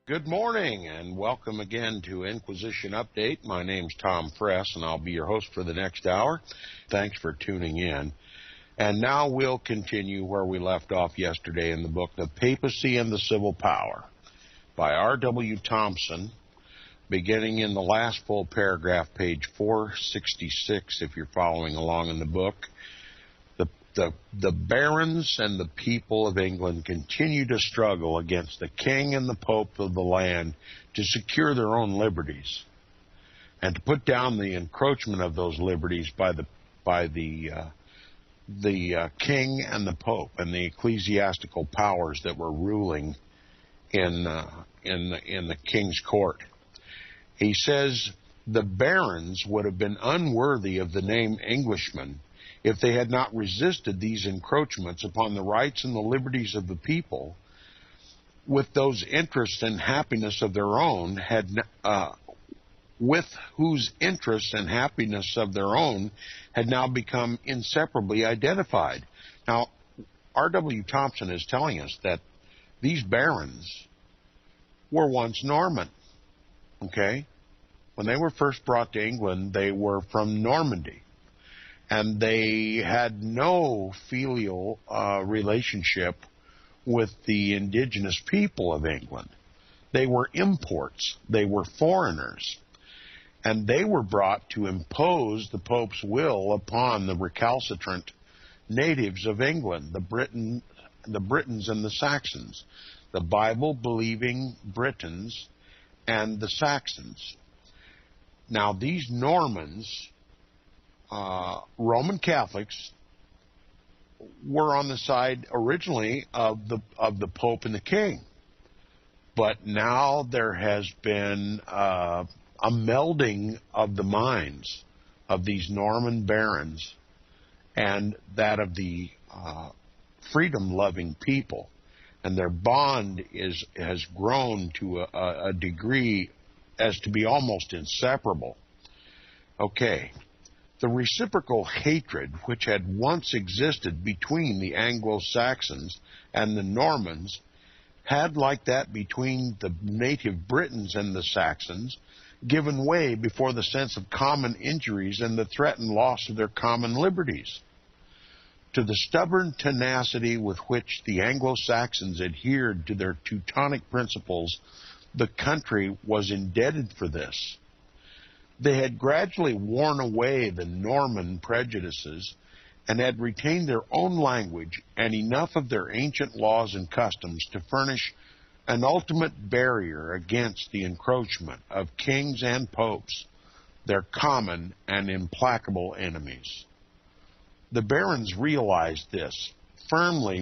Good morning, and welcome again to Inquisition Update. My name's Tom Fress, and I'll be your host for the next hour. Thanks for tuning in. And now we'll continue where we left off yesterday in the book, The Papacy and the Civil Power, by R.W. Thompson, beginning in the last full paragraph, page 466, if you're following along in the book. The barons and the people of England continue to struggle against the king and the pope of the land to secure their own liberties and to put down the encroachment of those liberties by the king and the pope and the ecclesiastical powers that were ruling in the king's court. He says the barons would have been unworthy of the name Englishmen if they had not resisted these encroachments upon the rights and the liberties of the people, with those interests and happiness of their own with whose interests and happiness of their own had now become inseparably identified. Now, R.W. Thompson is telling us that these barons were once Norman, okay? When they were first brought to England, they were from Normandy. And they had no filial relationship with the indigenous people of England. They were imports. They were foreigners. And they were brought to impose the Pope's will upon the recalcitrant natives of England, the Britons and the Saxons, the Bible-believing Britons and the Saxons. Now, these Normans, Roman Catholics, were on the side originally of the Pope and the King, but now there has been a melding of the minds of these Norman barons and that of the freedom-loving people, and their bond has grown to a degree as to be almost inseparable. Okay. The reciprocal hatred which had once existed between the Anglo-Saxons and the Normans had, like that between the native Britons and the Saxons, given way before the sense of common injuries and the threatened loss of their common liberties. To the stubborn tenacity with which the Anglo-Saxons adhered to their Teutonic principles, the country was indebted for this. They had gradually worn away the Norman prejudices and had retained their own language and enough of their ancient laws and customs to furnish an ultimate barrier against the encroachment of kings and popes, their common and implacable enemies. The barons realizing this, firmly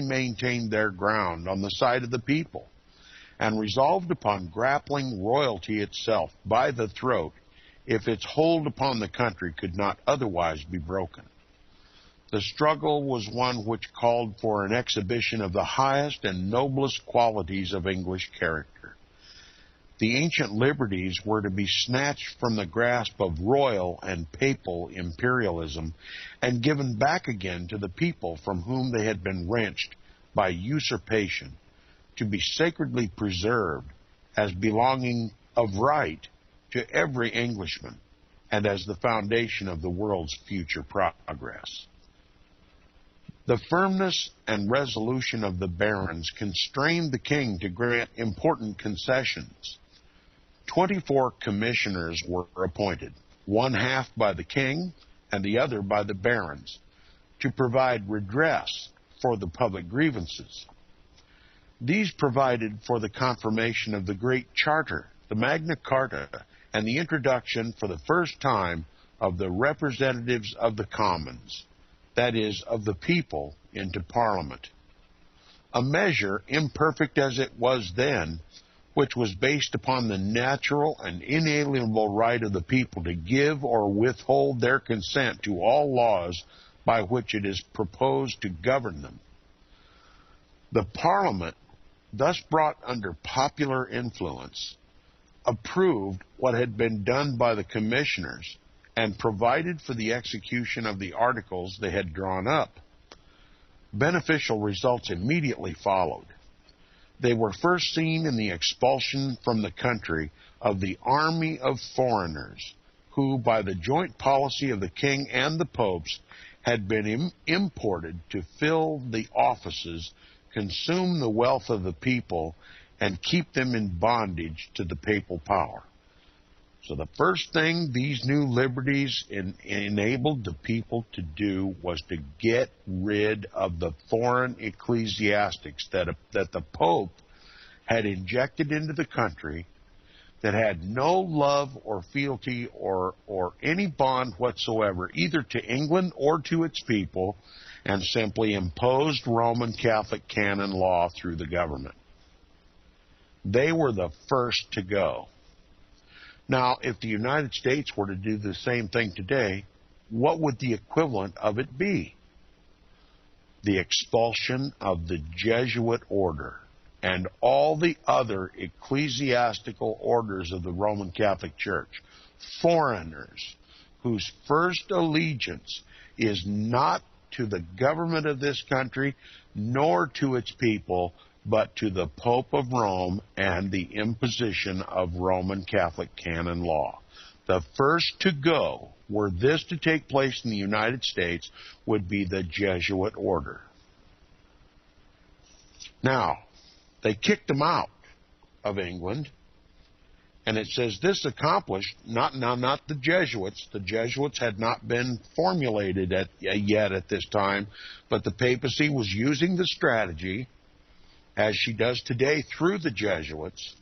maintained their ground on the side of the people, and resolved upon grappling royalty itself by the throat if its hold upon the country could not otherwise be broken. The struggle was one which called for an exhibition of the highest and noblest qualities of English character. The ancient liberties were to be snatched from the grasp of royal and papal imperialism and given back again to the people from whom they had been wrenched by usurpation, to be sacredly preserved as belonging of right to every Englishman and as the foundation of the world's future progress. The firmness and resolution of the barons constrained the king to grant important concessions. 24 commissioners were appointed, one half by the king and the other by the barons, to provide redress for the public grievances. These provided for the confirmation of the Great Charter, the Magna Carta, and the introduction for the first time of the representatives of the commons, that is, of the people, into Parliament. A measure, imperfect as it was then, which was based upon the natural and inalienable right of the people to give or withhold their consent to all laws by which it is proposed to govern them. The Parliament, thus brought under popular influence, approved what had been done by the commissioners and provided for the execution of the articles they had drawn up. Beneficial results immediately followed. They were first seen in the expulsion from the country of the army of foreigners who, by the joint policy of the king and the popes, had been imported to fill the offices, consume the wealth of the people, and keep them in bondage to the papal power. So the first thing these new liberties enabled the people to do was to get rid of the foreign ecclesiastics that the Pope had injected into the country, that had no love or fealty or any bond whatsoever, either to England or to its people, and simply imposed Roman Catholic canon law through the government. They were the first to go. Now, if the United States were to do the same thing today, what would the equivalent of it be? The expulsion of the Jesuit order and all the other ecclesiastical orders of the Roman Catholic Church, foreigners whose first allegiance is not to the government of this country nor to its people, but to the Pope of Rome and the imposition of Roman Catholic canon law. The first to go, were this to take place in the United States, would be the Jesuit order. Now, they kicked them out of England, and it says this accomplished, not the Jesuits. The Jesuits had not been formulated yet at this time, but the papacy was using the strategy, as she does today through the Jesuits,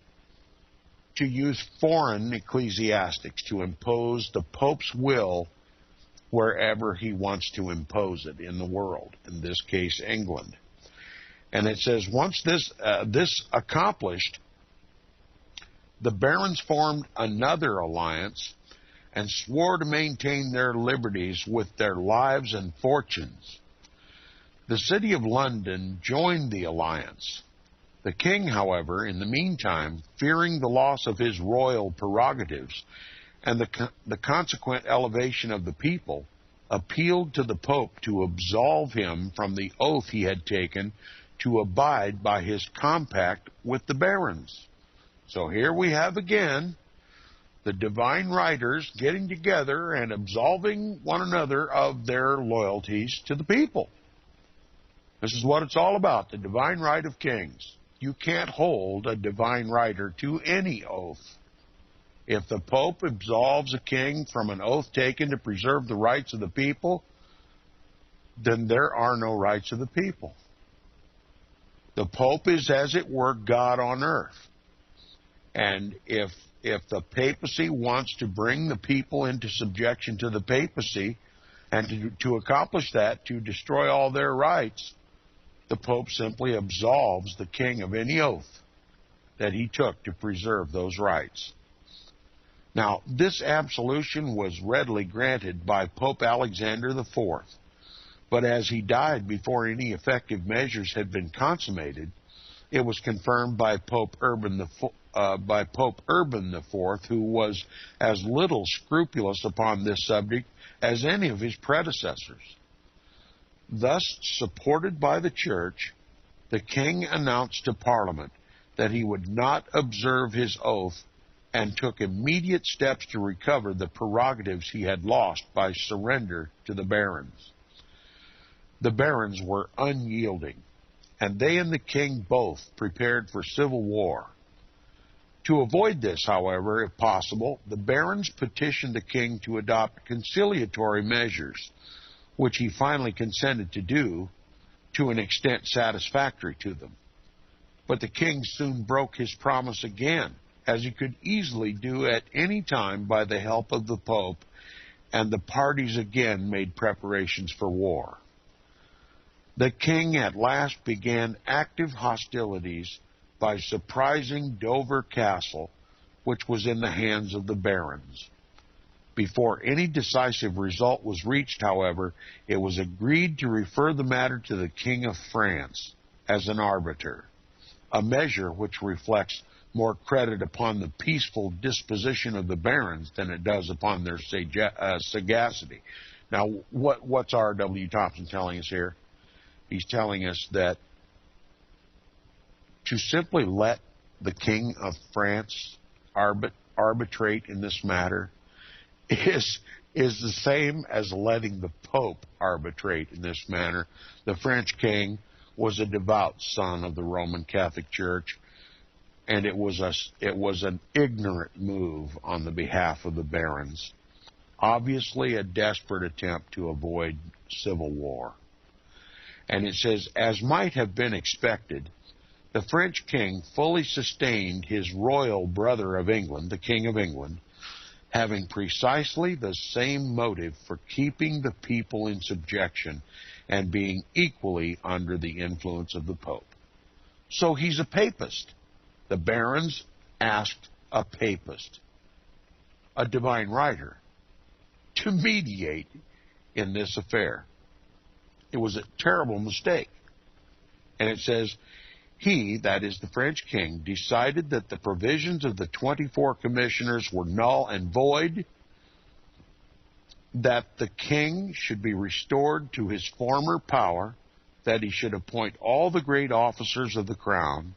to use foreign ecclesiastics to impose the Pope's will wherever he wants to impose it in the world, in this case England. And it says once this accomplished, the barons formed another alliance and swore to maintain their liberties with their lives and fortunes. The city of London joined the alliance. The king, however, in the meantime, fearing the loss of his royal prerogatives and the consequent elevation of the people, appealed to the Pope to absolve him from the oath he had taken to abide by his compact with the barons. So here we have again the divine writers getting together and absolving one another of their loyalties to the people. This is what it's all about, the divine right of kings. You can't hold a divine writer to any oath. If the Pope absolves a king from an oath taken to preserve the rights of the people, then there are no rights of the people. The Pope is, as it were, God on earth. And if the papacy wants to bring the people into subjection to the papacy, and to accomplish that, to destroy all their rights, the Pope simply absolves the king of any oath that he took to preserve those rights. Now, this absolution was readily granted by Pope Alexander IV, but as he died before any effective measures had been consummated, it was confirmed by Pope Urban IV, who was as little scrupulous upon this subject as any of his predecessors. Thus, supported by the Church, the king announced to Parliament that he would not observe his oath and took immediate steps to recover the prerogatives he had lost by surrender to the barons. The barons were unyielding, and they and the king both prepared for civil war. To avoid this, however, if possible, the barons petitioned the king to adopt conciliatory measures, which he finally consented to do to an extent satisfactory to them. But the king soon broke his promise again, as he could easily do at any time by the help of the Pope, and the parties again made preparations for war. The king at last began active hostilities by surprising Dover Castle, which was in the hands of the barons. Before any decisive result was reached, however, it was agreed to refer the matter to the King of France as an arbiter, a measure which reflects more credit upon the peaceful disposition of the barons than it does upon their sagacity. Now, what's R.W. Thompson telling us here? He's telling us that To simply let the King of France arbitrate in this matter is the same as letting the Pope arbitrate in this manner. The French king was a devout son of the Roman Catholic Church, and it was an ignorant move on the behalf of the barons. Obviously a desperate attempt to avoid civil war. And it says, as might have been expected, the French king fully sustained his royal brother of England, the King of England, having precisely the same motive for keeping the people in subjection and being equally under the influence of the Pope. So he's a papist. The barons asked a papist, a divine writer, to mediate in this affair. It was a terrible mistake. And it says, he, that is the French king, decided that the provisions of the 24 commissioners were null and void, that the king should be restored to his former power, that he should appoint all the great officers of the crown,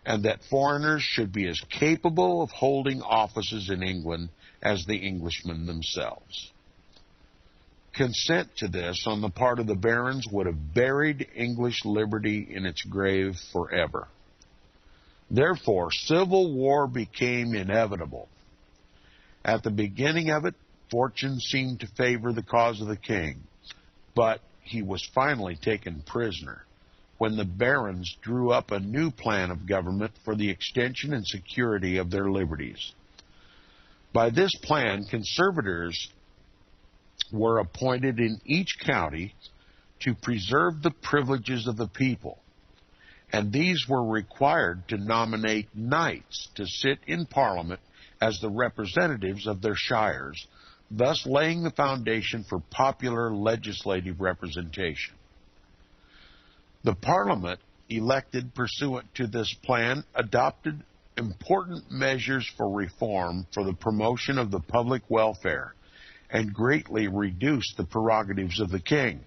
and that foreigners should be as capable of holding offices in England as the Englishmen themselves. Consent to this on the part of the barons would have buried English liberty in its grave forever. Therefore, civil war became inevitable. At the beginning of it, fortune seemed to favor the cause of the king, but he was finally taken prisoner when the barons drew up a new plan of government for the extension and security of their liberties. By this plan, conservators were appointed in each county to preserve the privileges of the people, and these were required to nominate knights to sit in Parliament as the representatives of their shires, thus laying the foundation for popular legislative representation. The Parliament, elected pursuant to this plan, adopted important measures for reform for the promotion of the public welfare, and greatly reduced the prerogatives of the king.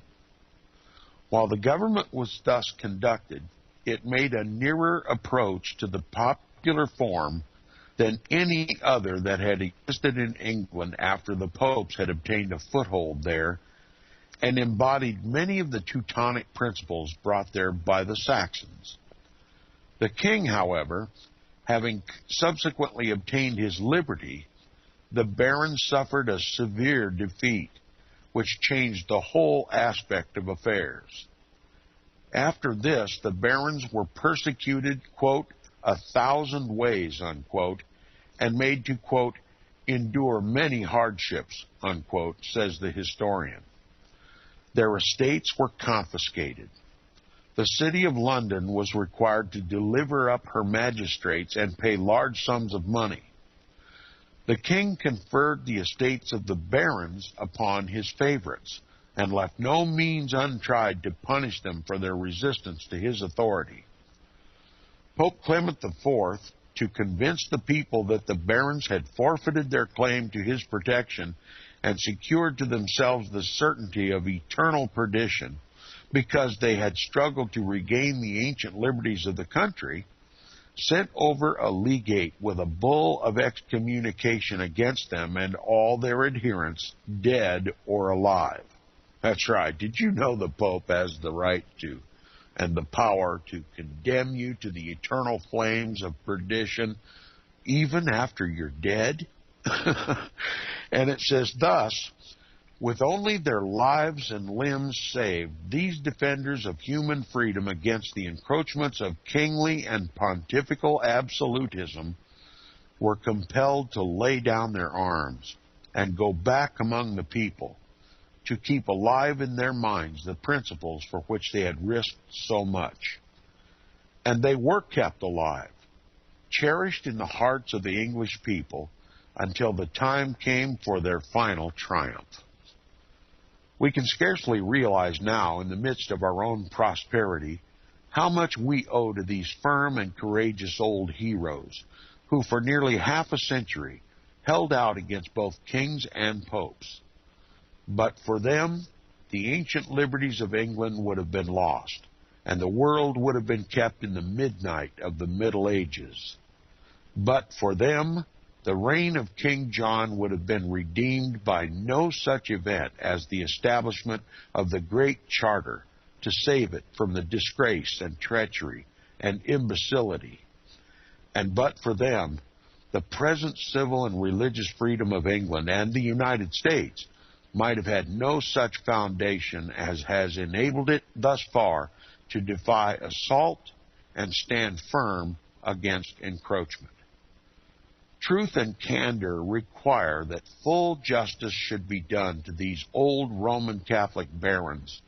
While the government was thus conducted, it made a nearer approach to the popular form than any other that had existed in England after the popes had obtained a foothold there, and embodied many of the Teutonic principles brought there by the Saxons. The king, however, having subsequently obtained his liberty, the barons suffered a severe defeat, which changed the whole aspect of affairs. After this, the barons were persecuted, quote, 1,000 ways, unquote, and made to, quote, endure many hardships, unquote, says the historian. Their estates were confiscated. The city of London was required to deliver up her magistrates and pay large sums of money. The king conferred the estates of the barons upon his favorites, and left no means untried to punish them for their resistance to his authority. Pope Clement IV, to convince the people that the barons had forfeited their claim to his protection and secured to themselves the certainty of eternal perdition, because they had struggled to regain the ancient liberties of the country, sent over a legate with a bull of excommunication against them and all their adherents, dead or alive. That's right. Did you know the Pope has the right to and the power to condemn you to the eternal flames of perdition even after you're dead? And it says, thus, with only their lives and limbs saved, these defenders of human freedom against the encroachments of kingly and pontifical absolutism were compelled to lay down their arms and go back among the people, to keep alive in their minds the principles for which they had risked so much. And they were kept alive, cherished in the hearts of the English people, until the time came for their final triumph. We can scarcely realize now, in the midst of our own prosperity, how much we owe to these firm and courageous old heroes, who for nearly half a century held out against both kings and popes. But for them, the ancient liberties of England would have been lost, and the world would have been kept in the midnight of the Middle Ages. But for them, the reign of King John would have been redeemed by no such event as the establishment of the Great Charter to save it from the disgrace and treachery and imbecility. And but for them, the present civil and religious freedom of England and the United States might have had no such foundation as has enabled it thus far to defy assault and stand firm against encroachment. Truth and candor require that full justice should be done to these old Roman Catholic barons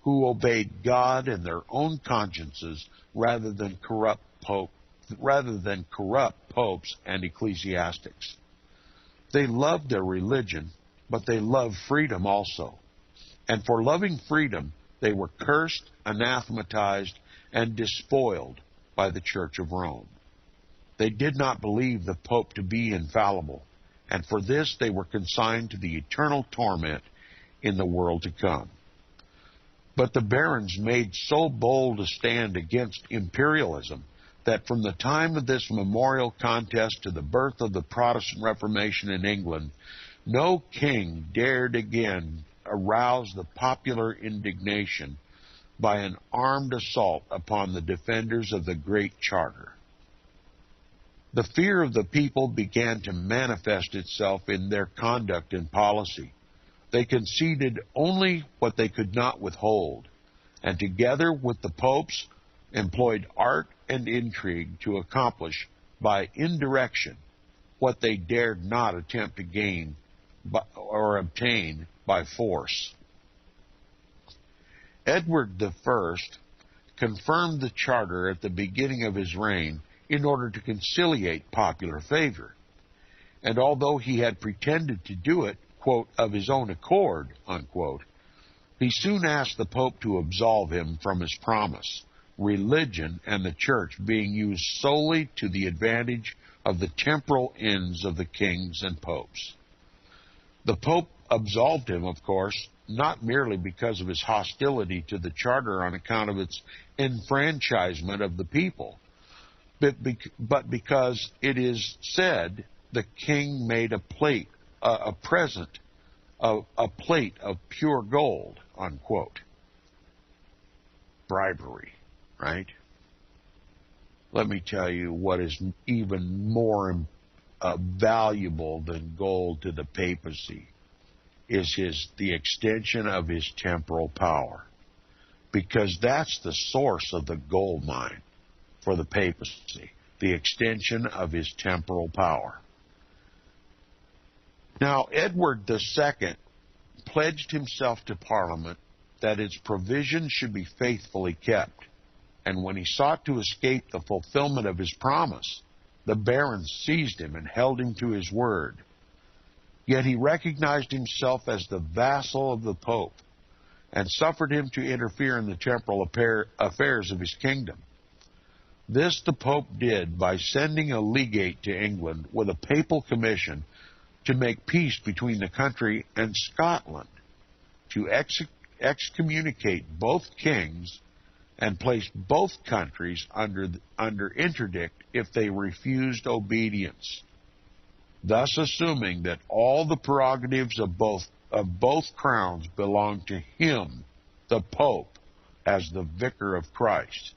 who obeyed God and their own consciences rather than corrupt popes and ecclesiastics. They loved their religion, but they loved freedom also. And for loving freedom, they were cursed, anathematized, and despoiled by the Church of Rome. They did not believe the Pope to be infallible, and for this they were consigned to the eternal torment in the world to come. But the barons made so bold a stand against imperialism that from the time of this memorial contest to the birth of the Protestant Reformation in England, no king dared again arouse the popular indignation by an armed assault upon the defenders of the Great Charter. The fear of the people began to manifest itself in their conduct and policy. They conceded only what they could not withhold, and together with the popes employed art and intrigue to accomplish by indirection what they dared not attempt to gain or obtain by force. Edward I confirmed the charter at the beginning of his reign in order to conciliate popular favor. And although he had pretended to do it, quote, of his own accord, unquote, he soon asked the Pope to absolve him from his promise, religion and the Church being used solely to the advantage of the temporal ends of the kings and popes. The Pope absolved him, of course, not merely because of his hostility to the charter on account of its enfranchisement of the people, but because it is said the king made a plate of pure gold, unquote. Bribery, right? Let me tell you what is even more valuable than gold to the papacy is the extension of his temporal power, because that's the source of the gold mine for the papacy, the extension of his temporal power. Now, Edward II pledged himself to Parliament that its provisions should be faithfully kept, and when he sought to escape the fulfillment of his promise, the barons seized him and held him to his word. Yet he recognized himself as the vassal of the Pope and suffered him to interfere in the temporal affairs of his kingdom. This the Pope did by sending a legate to England with a papal commission to make peace between the country and Scotland, to excommunicate both kings and place both countries under interdict if they refused obedience, thus assuming that all the prerogatives of both crowns belonged to him, the Pope, as the vicar of Christ.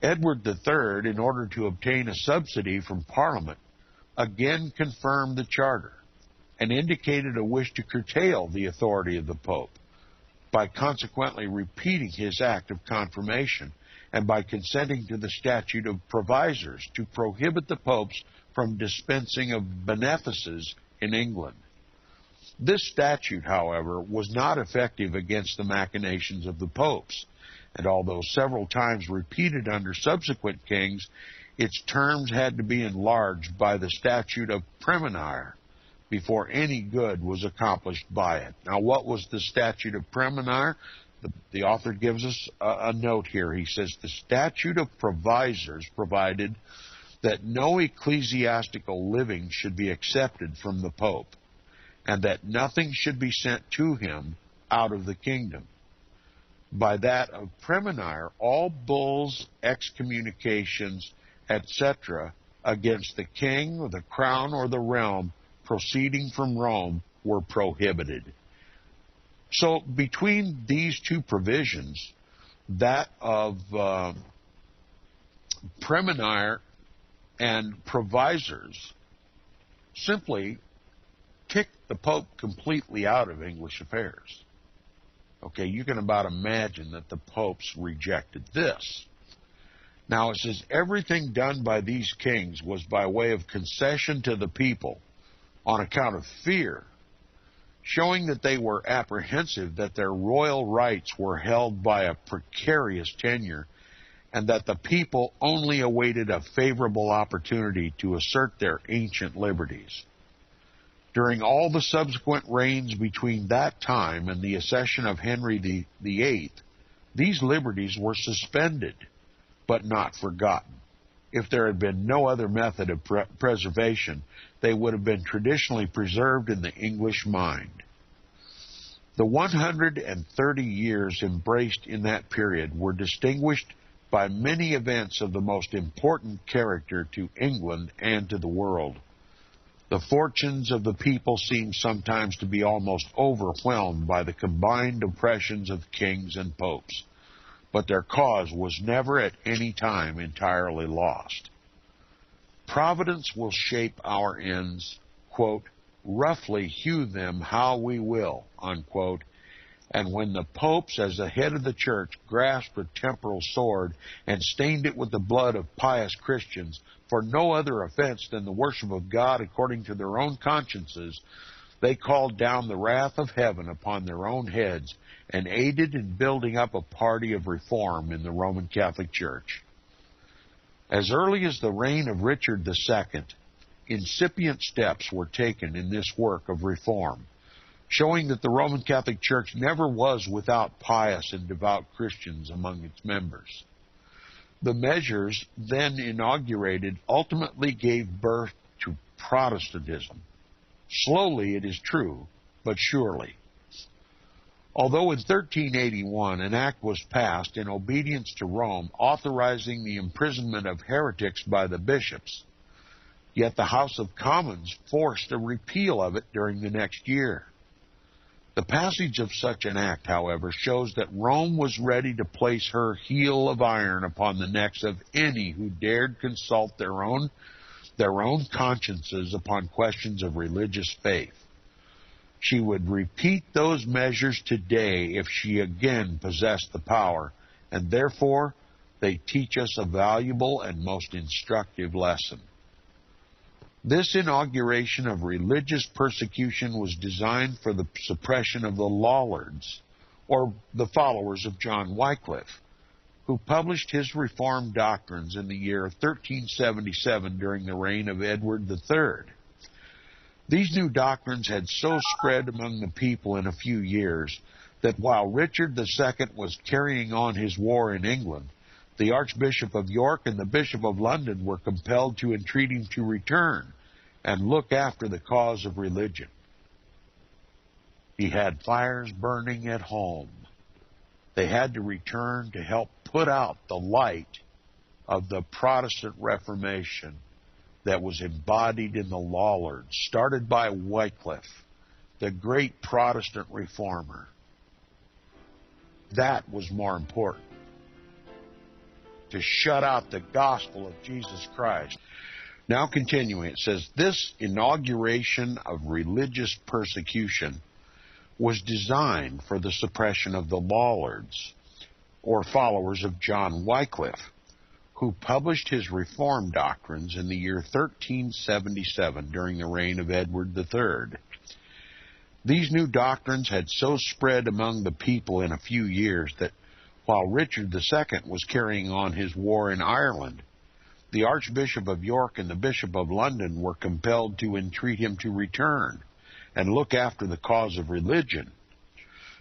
Edward III, in order to obtain a subsidy from Parliament, again confirmed the charter and indicated a wish to curtail the authority of the Pope by consequently repeating his act of confirmation and by consenting to the statute of provisors to prohibit the popes from dispensing of benefices in England. This statute, however, was not effective against the machinations of the popes, and although several times repeated under subsequent kings, its terms had to be enlarged by the statute of Praemunire before any good was accomplished by it. Now, what was the statute of Praemunire? The author gives us a note here. He says, the statute of provisors provided that no ecclesiastical living should be accepted from the Pope, and that nothing should be sent to him out of the kingdom. by that of premunire all bulls, excommunications, etc., against the king or the crown or the realm proceeding from Rome were prohibited. So between these two provisions, that of premunire and provisors, simply kicked the Pope completely out of English affairs. Okay, you can about imagine that the popes rejected this. Now it says, everything done by these kings was by way of concession to the people on account of fear, showing that they were apprehensive that their royal rights were held by a precarious tenure, and that the people only awaited a favorable opportunity to assert their ancient liberties. During all the subsequent reigns between that time and the accession of Henry VIII, these liberties were suspended, but not forgotten. If there had been no other method of preservation, they would have been traditionally preserved in the English mind. The 130 years embraced in that period were distinguished by many events of the most important character to England and to the world. The fortunes of the people seem sometimes to be almost overwhelmed by the combined oppressions of kings and popes, but their cause was never at any time entirely lost. Providence will shape our ends, quote, roughly hew them how we will, unquote, and when the popes, as the head of the church, grasped a temporal sword and stained it with the blood of pious Christians for no other offense than the worship of God according to their own consciences, they called down the wrath of heaven upon their own heads and aided in building up a party of reform in the Roman Catholic Church. As early as the reign of Richard II, incipient steps were taken in this work of reform, showing that the Roman Catholic Church never was without pious and devout Christians among its members. The measures then inaugurated ultimately gave birth to Protestantism. Slowly, it is true, but surely. Although in 1381 an act was passed in obedience to Rome authorizing the imprisonment of heretics by the bishops, yet the House of Commons forced a repeal of it during the next year. The passage of such an act, however, shows that Rome was ready to place her heel of iron upon the necks of any who dared consult their own consciences upon questions of religious faith. She would repeat those measures today if she again possessed the power, and therefore they teach us a valuable and most instructive lesson. This inauguration of religious persecution was designed for the suppression of the Lollards, or the followers of John Wycliffe, who published his Reformed doctrines in the year 1377 during the reign of Edward III. These new doctrines had so spread among the people in a few years that while Richard II was carrying on his war in England, the Archbishop of York and the Bishop of London were compelled to entreat him to return and look after the cause of religion. He had fires burning at home. They had to return to help put out the light of the Protestant Reformation that was embodied in the Lollards, started by Wycliffe, the great Protestant reformer. That was more important, to shut out the gospel of Jesus Christ. Now continuing, it says, this inauguration of religious persecution was designed for the suppression of the Lollards, or followers of John Wycliffe, who published his Reformed doctrines in the year 1377 during the reign of Edward III. These new doctrines had so spread among the people in a few years that while Richard II was carrying on his war in Ireland, the Archbishop of York and the Bishop of London were compelled to entreat him to return and look after the cause of religion.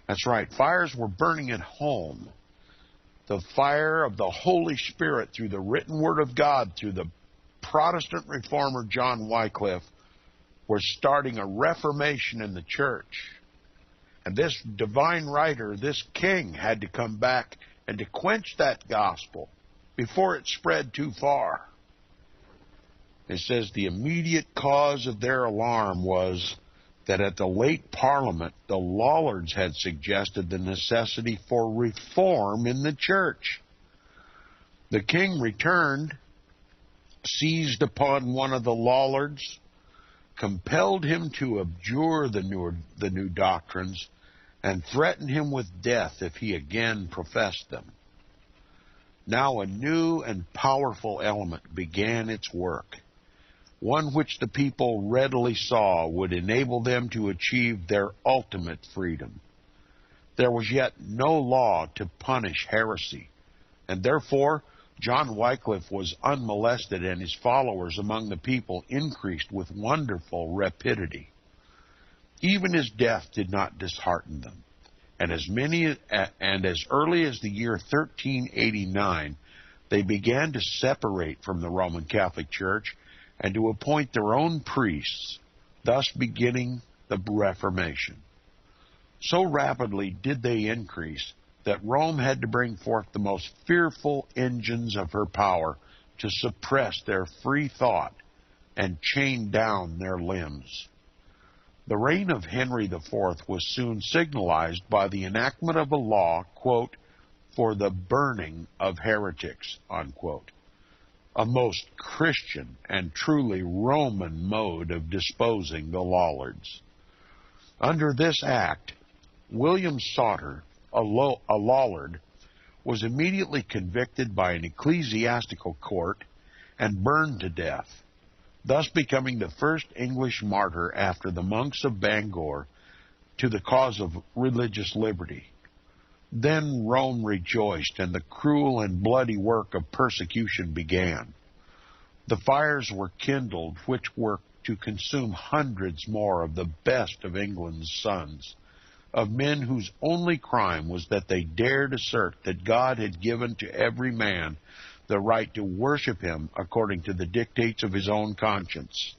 That's right, fires were burning at home. The fire of the Holy Spirit through the written Word of God, through the Protestant reformer John Wycliffe, was starting a reformation in the church. And this divine writer, this king, had to come back and to quench that gospel before it spread too far. It says the immediate cause of their alarm was that at the late Parliament, the Lollards had suggested the necessity for reform in the church. The king returned, seized upon one of the Lollards, compelled him to abjure the new doctrines, and threatened him with death if he again professed them. Now a new and powerful element began its work, one which the people readily saw would enable them to achieve their ultimate freedom. There was yet no law to punish heresy, and therefore John Wycliffe was unmolested, and his followers among the people increased with wonderful rapidity. Even his death did not dishearten them, and as early as the year 1389, they began to separate from the Roman Catholic Church and to appoint their own priests, thus beginning the Reformation. So rapidly did they increase that Rome had to bring forth the most fearful engines of her power to suppress their free thought and chain down their limbs. The reign of Henry IV was soon signalized by the enactment of a law, quote, for the burning of heretics, unquote, a most Christian and truly Roman mode of disposing the Lollards. Under this act, William Sauter, a Lollard, was immediately convicted by an ecclesiastical court and burned to death, thus becoming the first English martyr after the monks of Bangor to the cause of religious liberty. Then Rome rejoiced, and the cruel and bloody work of persecution began. The fires were kindled which were to consume hundreds more of the best of England's sons, of men whose only crime was that they dared assert that God had given to every man the right to worship him according to the dictates of his own conscience.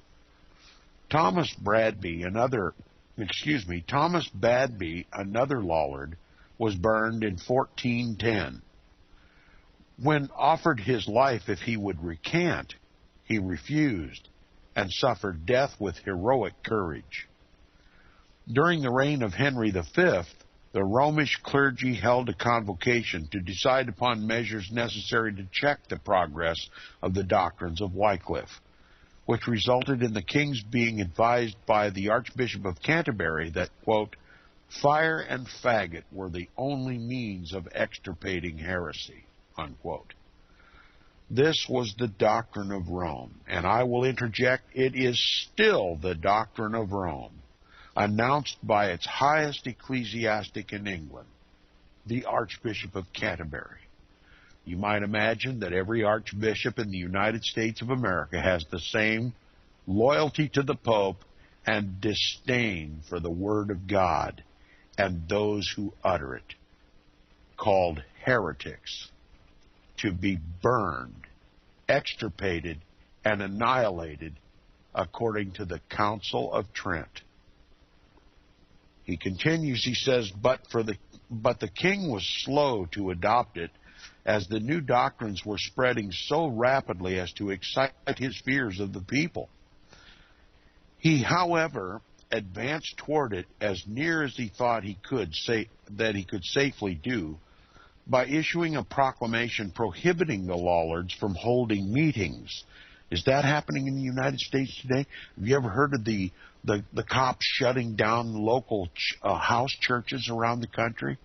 Thomas Badby, another Lollard, was burned in 1410. When offered his life if he would recant, he refused and suffered death with heroic courage. During the reign of Henry V, the Romish clergy held a convocation to decide upon measures necessary to check the progress of the doctrines of Wycliffe, which resulted in the king's being advised by the Archbishop of Canterbury that, quote, fire and faggot were the only means of extirpating heresy, unquote. This was the doctrine of Rome, and I will interject, it is still the doctrine of Rome, announced by its highest ecclesiastic in England, the Archbishop of Canterbury. You might imagine that every archbishop in the United States of America has the same loyalty to the Pope and disdain for the Word of God and those who utter it, called heretics, to be burned, extirpated, and annihilated according to the Council of Trent. He continues, he says, but the king was slow to adopt it, as the new doctrines were spreading so rapidly as to excite his fears of the people. He, however, advanced toward it as near as he thought he could safely do, by issuing a proclamation prohibiting the Lollards from holding meetings. Is that happening in the United States today? Have you ever heard of the cops shutting down local house churches around the country?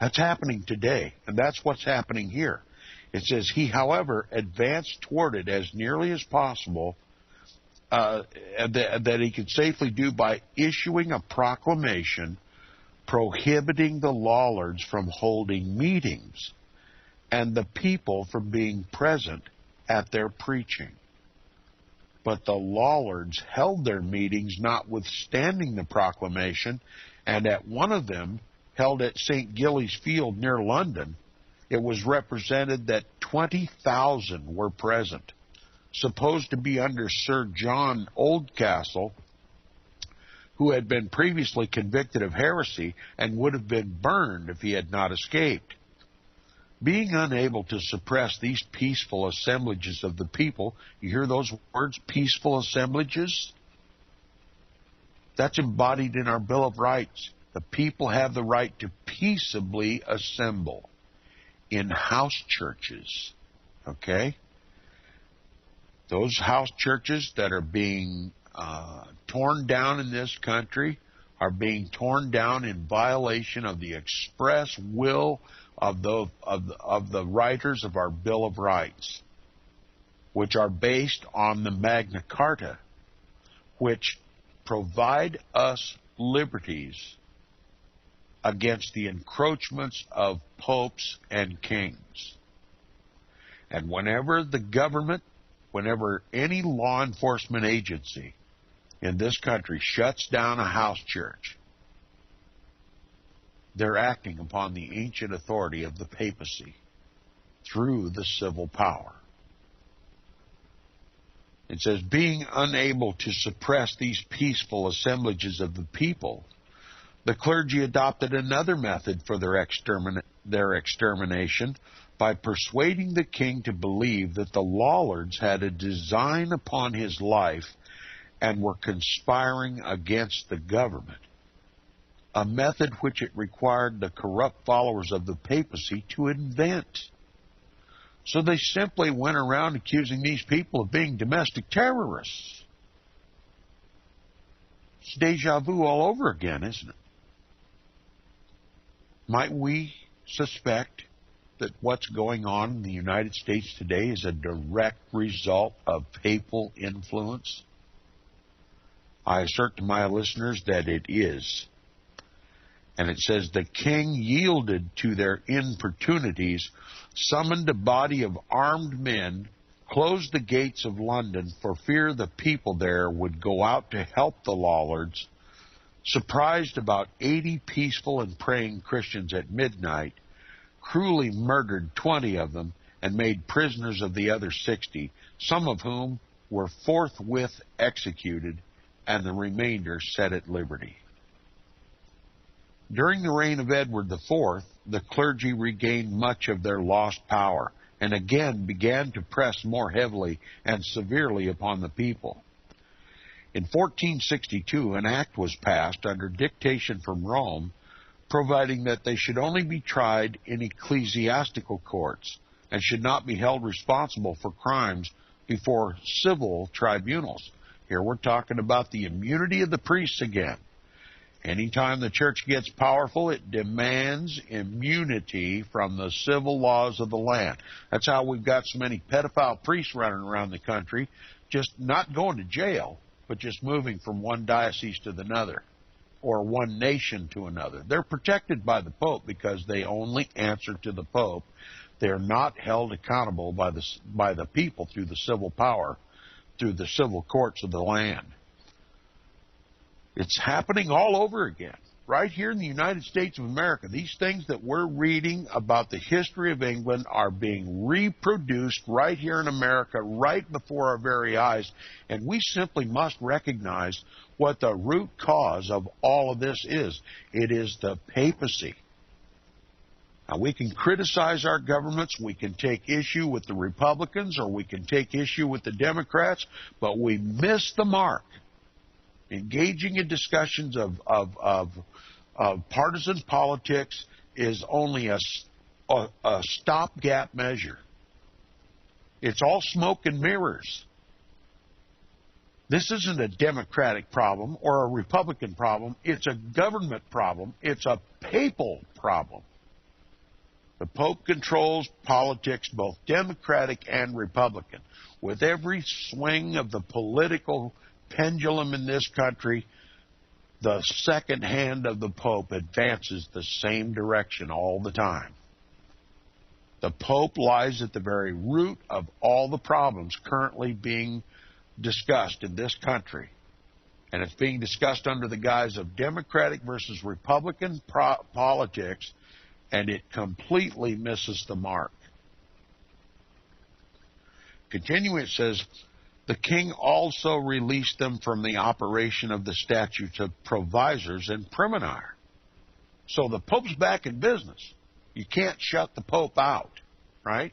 That's happening today, and that's what's happening here. It says, he, however, advanced toward it as nearly as possible that he could safely do by issuing a proclamation prohibiting the Lollards from holding meetings and the people from being present at their preaching. But the Lollards held their meetings notwithstanding the proclamation, and at one of them, held at St. Gillies Field near London, it was represented that 20,000 were present, supposed to be under Sir John Oldcastle, who had been previously convicted of heresy and would have been burned if he had not escaped. Being unable to suppress these peaceful assemblages of the people, you hear those words, peaceful assemblages? That's embodied in our Bill of Rights. The people have the right to peaceably assemble in house churches. Okay? Those house churches that are being torn down in this country are being torn down in violation of the express will of the writers of our Bill of Rights, which are based on the Magna Carta, which provide us liberties against the encroachments of popes and kings. And whenever the government, whenever any law enforcement agency in this country shuts down a house church, they're acting upon the ancient authority of the papacy through the civil power. It says, being unable to suppress these peaceful assemblages of the people, the clergy adopted another method for their extermination by persuading the king to believe that the Lollards had a design upon his life and were conspiring against the government, a method which it required the corrupt followers of the papacy to invent. So they simply went around accusing these people of being domestic terrorists. It's deja vu all over again, isn't it? Might we suspect that what's going on in the United States today is a direct result of papal influence? I assert to my listeners that it is. And it says, the king yielded to their importunities, summoned a body of armed men, closed the gates of London for fear the people there would go out to help the Lollards, surprised about 80 peaceful and praying Christians at midnight, cruelly murdered 20 of them, and made prisoners of the other 60, some of whom were forthwith executed, and the remainder set at liberty. During the reign of Edward IV, the clergy regained much of their lost power and again began to press more heavily and severely upon the people. In 1462, an act was passed under dictation from Rome, providing that they should only be tried in ecclesiastical courts and should not be held responsible for crimes before civil tribunals. Here we're talking about the immunity of the priests again. Anytime the church gets powerful, it demands immunity from the civil laws of the land. That's how we've got so many pedophile priests running around the country, just not going to jail, but just moving from one diocese to another, or one nation to another. They're protected by the Pope because they only answer to the Pope. They're not held accountable by the people through the civil power, through the civil courts of the land. It's happening all over again, right here in the United States of America. These things that we're reading about the history of England are being reproduced right here in America, right before our very eyes, and we simply must recognize what the root cause of all of this is. It is the papacy. Now, we can criticize our governments, we can take issue with the Republicans, or we can take issue with the Democrats, but we miss the mark. Engaging in discussions of partisan politics is only a stopgap measure. It's all smoke and mirrors. This isn't a Democratic problem or a Republican problem. It's a government problem. It's a papal problem. The Pope controls politics, both Democratic and Republican. With every swing of the political pendulum in this country, the second hand of the Pope advances the same direction all the time. The Pope lies at the very root of all the problems currently being discussed in this country. And it's being discussed under the guise of Democratic versus Republican politics, and it completely misses the mark. Continuing, it says, The king also released them from the operation of the statutes of provisors and praemunire. So the Pope's back in business. You can't shut the Pope out, right?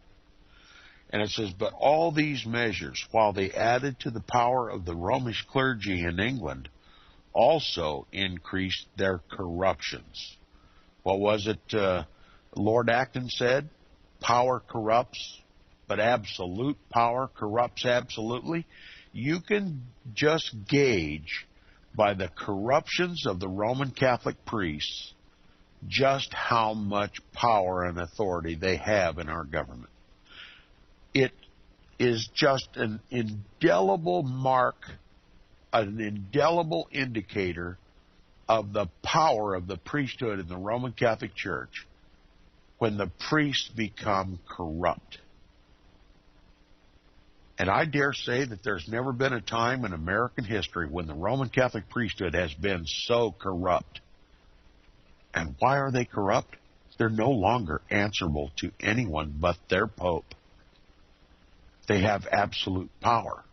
And it says, but all these measures, while they added to the power of the Romish clergy in England, also increased their corruptions. What was it Lord Acton said? Power corrupts, but absolute power corrupts absolutely. You can just gauge by the corruptions of the Roman Catholic priests just how much power and authority they have in our government. It is just an indelible mark, an indelible indicator of the power of the priesthood in the Roman Catholic Church when the priests become corrupt. And I dare say that there's never been a time in American history when the Roman Catholic priesthood has been so corrupt. And why are they corrupt? They're no longer answerable to anyone but their Pope. They have absolute power,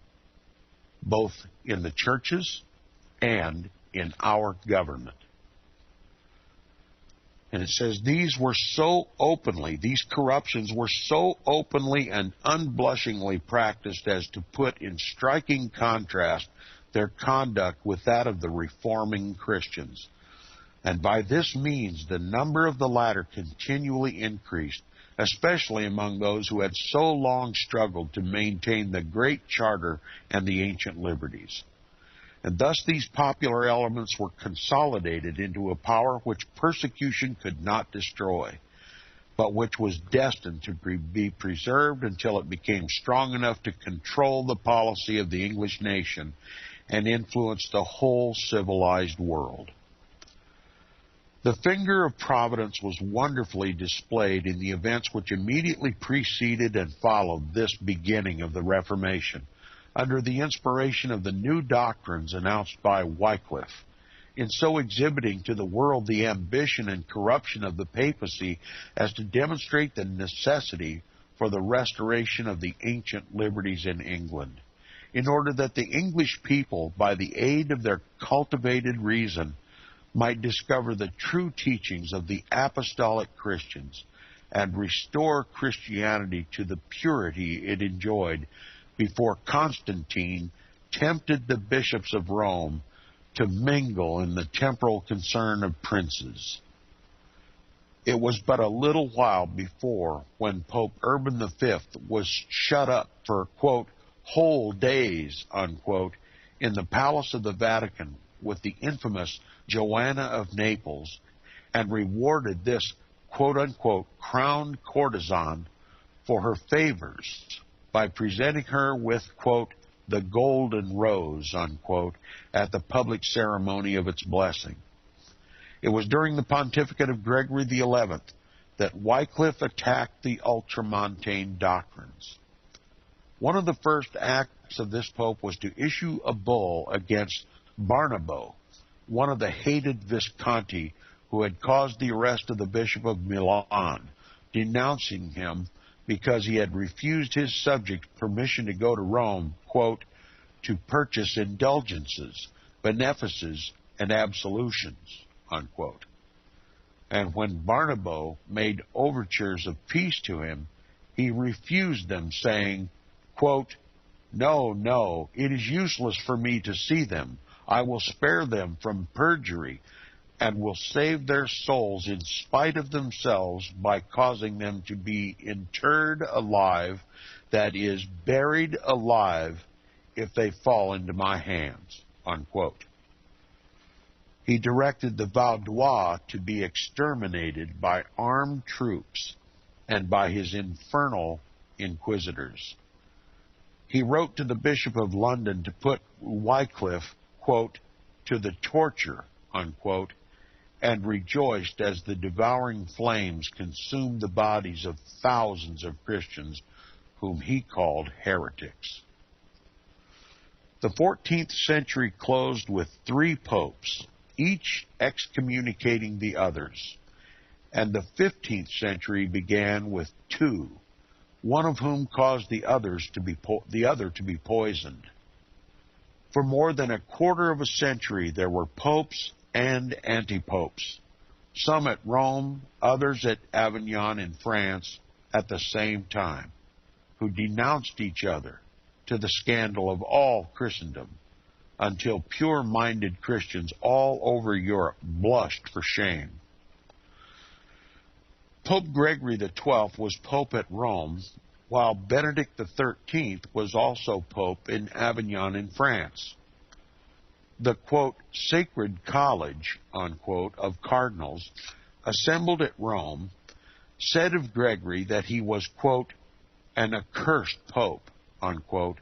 both in the churches and in our government. And it says these corruptions were so openly and unblushingly practiced as to put in striking contrast their conduct with that of the reforming Christians. And by this means the number of the latter continually increased, especially among those who had so long struggled to maintain the great charter and the ancient liberties. And thus these popular elements were consolidated into a power which persecution could not destroy, but which was destined to be preserved until it became strong enough to control the policy of the English nation and influence the whole civilized world. The finger of providence was wonderfully displayed in the events which immediately preceded and followed this beginning of the Reformation, under the inspiration of the new doctrines announced by Wycliffe, in so exhibiting to the world the ambition and corruption of the papacy as to demonstrate the necessity for the restoration of the ancient liberties in England, in order that the English people, by the aid of their cultivated reason, might discover the true teachings of the apostolic Christians and restore Christianity to the purity it enjoyed before Constantine tempted the bishops of Rome to mingle in the temporal concern of princes. It was but a little while before when Pope Urban V was shut up for, quote, whole days, unquote, in the palace of the Vatican with the infamous Joanna of Naples, and rewarded this quote-unquote crowned courtesan for her favors by presenting her with, quote, the golden rose, unquote, at the public ceremony of its blessing. It was during the pontificate of Gregory XI that Wycliffe attacked the ultramontane doctrines. One of the first acts of this pope was to issue a bull against Barnabo, one of the hated Visconti who had caused the arrest of the Bishop of Milan, denouncing him because he had refused his subjects permission to go to Rome, quote, to purchase indulgences, benefices, and absolutions, unquote. And when Barnabo made overtures of peace to him, he refused them, saying, quote, no, it is useless for me to see them. I will spare them from perjury and will save their souls in spite of themselves by causing them to be interred alive, that is, buried alive, if they fall into my hands, unquote. He directed the Vaudois to be exterminated by armed troops and by his infernal inquisitors. He wrote to the Bishop of London to put Wycliffe, quote, to the torture, unquote, and rejoiced as the devouring flames consumed the bodies of thousands of Christians whom he called heretics. The 14th century closed with 3 popes, each excommunicating the others, and the 15th century began with 2, one of whom caused the other to be poisoned. For more than a quarter of a century, there were popes and anti-popes, some at Rome, others at Avignon in France at the same time, who denounced each other to the scandal of all Christendom, until pure-minded Christians all over Europe blushed for shame. Pope Gregory XII was pope at Rome, while Benedict XIII was also pope in Avignon in France. The, quote, sacred college, unquote, of cardinals assembled at Rome said of Gregory that he was, quote, an accursed pope, unquote,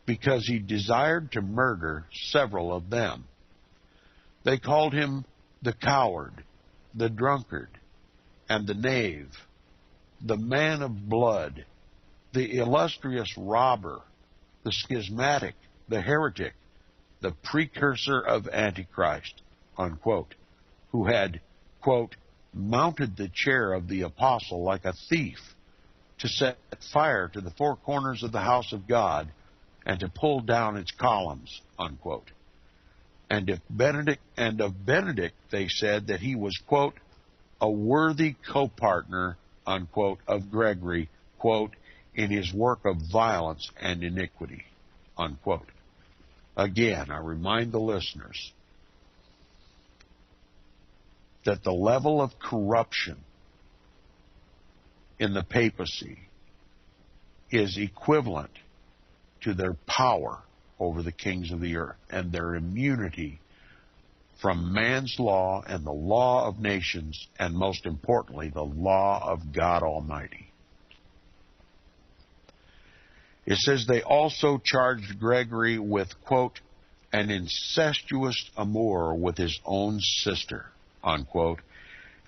because he desired to murder several of them. They called him the coward, the drunkard, and the knave, the man of blood, the illustrious robber, the schismatic, the heretic, the precursor of Antichrist, unquote, who had, quote, mounted the chair of the apostle like a thief to set fire to the four corners of the house of God and to pull down its columns, unquote. And of Benedict, they said that he was, quote, a worthy co-partner, unquote, of Gregory, quote, in his work of violence and iniquity, unquote. Again, I remind the listeners that the level of corruption in the papacy is equivalent to their power over the kings of the earth and their immunity from man's law and the law of nations, and most importantly, the law of God Almighty. It says they also charged Gregory with, quote, an incestuous amour with his own sister, unquote,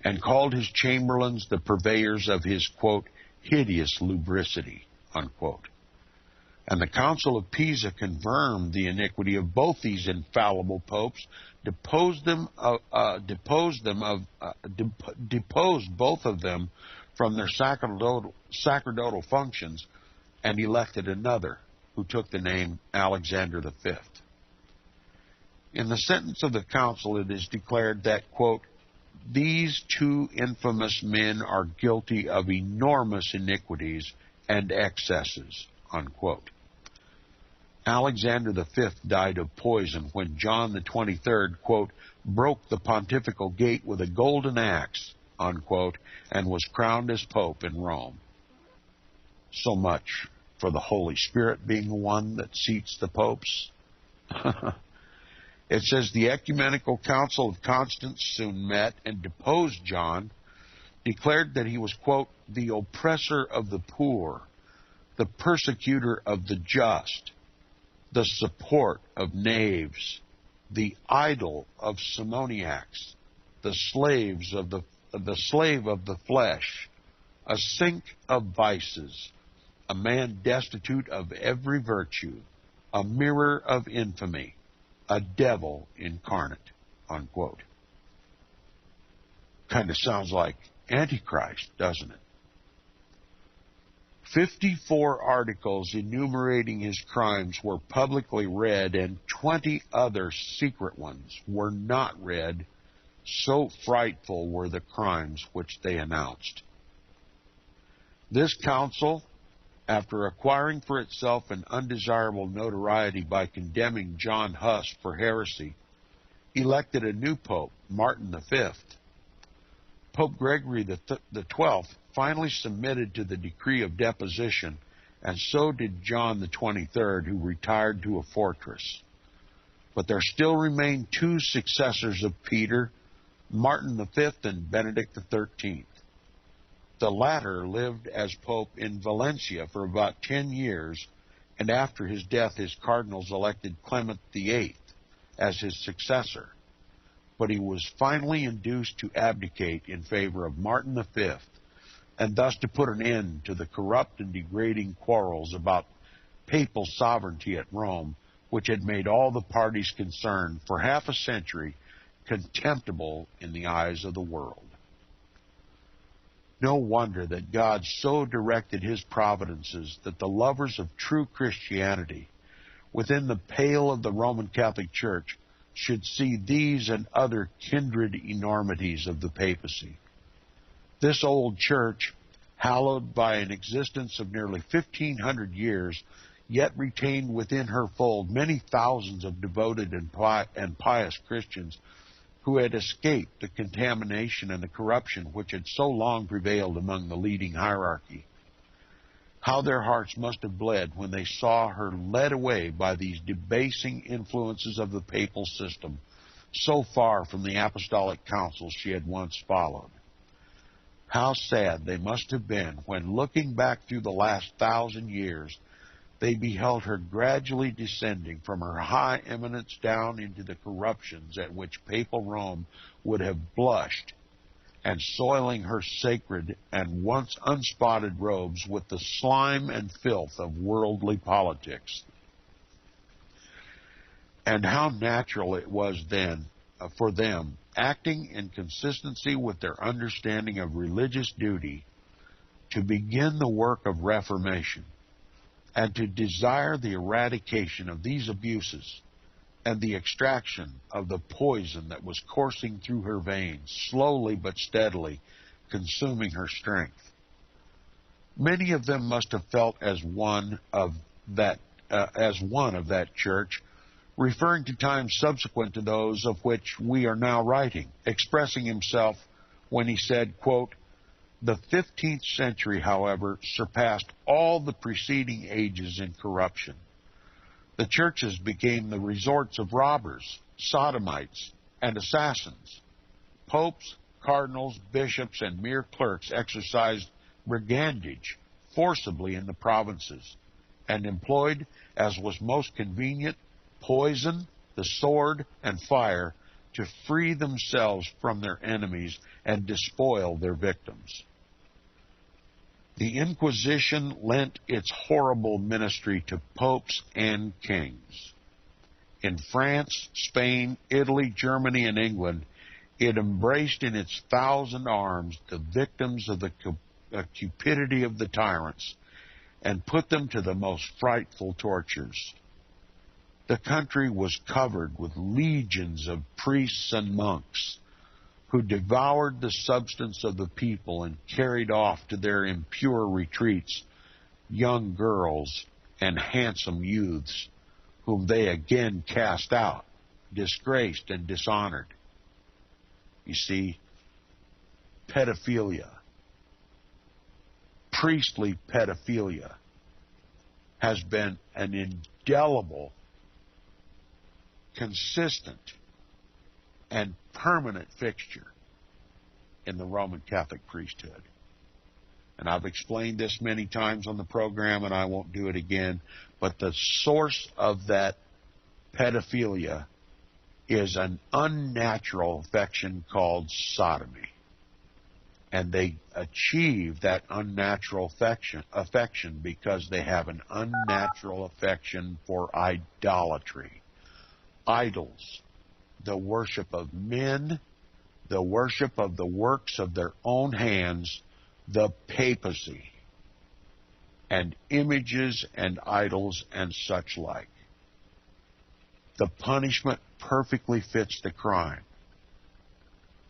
and called his chamberlains the purveyors of his, quote, hideous lubricity, unquote. And the Council of Pisa confirmed the iniquity of both these infallible popes, deposed both of them from their sacerdotal functions, and elected another who took the name Alexander V. In the sentence of the council, it is declared that, quote, these two infamous men are guilty of enormous iniquities and excesses, unquote. Alexander V died of poison when John the 23rd, quote, broke the pontifical gate with a golden axe, unquote, and was crowned as pope in Rome. So much for the Holy Spirit being the one that seats the popes. It says the Ecumenical Council of Constance soon met and deposed John, declared that he was, quote, the oppressor of the poor, the persecutor of the just, the support of knaves, the idol of simoniacs, the slave of the flesh, a sink of vices, a man destitute of every virtue, a mirror of infamy, a devil incarnate, unquote. Kind of sounds like Antichrist, doesn't it? 54 articles enumerating his crimes were publicly read, and 20 other secret ones were not read. So frightful were the crimes which they announced. This council, after acquiring for itself an undesirable notoriety by condemning John Huss for heresy, elected a new pope, Martin V. Pope Gregory XII finally submitted to the decree of deposition, and so did John the 23rd, who retired to a fortress. But there still remained two successors of Peter, Martin V and Benedict XIII. The latter lived as pope in Valencia for about 10 years, and after his death his cardinals elected Clement VIII as his successor. But he was finally induced to abdicate in favor of Martin V, and thus to put an end to the corrupt and degrading quarrels about papal sovereignty at Rome, which had made all the parties concerned for half a century contemptible in the eyes of the world. No wonder that God so directed his providences that the lovers of true Christianity within the pale of the Roman Catholic Church should see these and other kindred enormities of the papacy. This old church, hallowed by an existence of nearly 1,500 years, yet retained within her fold many thousands of devoted and pious Christians who had escaped the contamination and the corruption which had so long prevailed among the leading hierarchy. How their hearts must have bled when they saw her led away by these debasing influences of the papal system, so far from the apostolic counsels she had once followed. How sad they must have been when, looking back through the last 1,000 years, they beheld her gradually descending from her high eminence down into the corruptions at which papal Rome would have blushed, and soiling her sacred and once unspotted robes with the slime and filth of worldly politics. And how natural it was then for them, acting in consistency with their understanding of religious duty, to begin the work of Reformation, and to desire the eradication of these abuses and the extraction of the poison that was coursing through her veins, slowly but steadily consuming her strength. Many of them must have felt as one of that church, referring to times subsequent to those of which we are now writing, expressing himself when he said, quote, "The 15th century, however, surpassed all the preceding ages in corruption. The churches became the resorts of robbers, sodomites, and assassins. Popes, cardinals, bishops, and mere clerks exercised brigandage forcibly in the provinces, and employed, as was most convenient, poison, the sword, and fire to free themselves from their enemies and despoil their victims. The Inquisition lent its horrible ministry to popes and kings. In France, Spain, Italy, Germany, and England, it embraced in its 1,000 arms the victims of the cupidity of the tyrants and put them to the most frightful tortures. The country was covered with legions of priests and monks who devoured the substance of the people and carried off to their impure retreats young girls and handsome youths, whom they again cast out, disgraced and dishonored. You see, pedophilia, priestly pedophilia, has been an indelible, consistent, and permanent fixture in the Roman Catholic priesthood. And I've explained this many times on the program, and I won't do it again, but the source of that pedophilia is an unnatural affection called sodomy. And they achieve that unnatural affection because they have an unnatural affection for idolatry. Idols, the worship of men, the worship of the works of their own hands, the papacy, and images and idols and such like. The punishment perfectly fits the crime.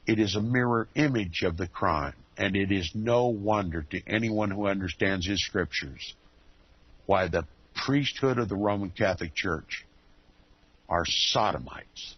It is a mirror image of the crime, and it is no wonder to anyone who understands his scriptures why the priesthood of the Roman Catholic Church are sodomites.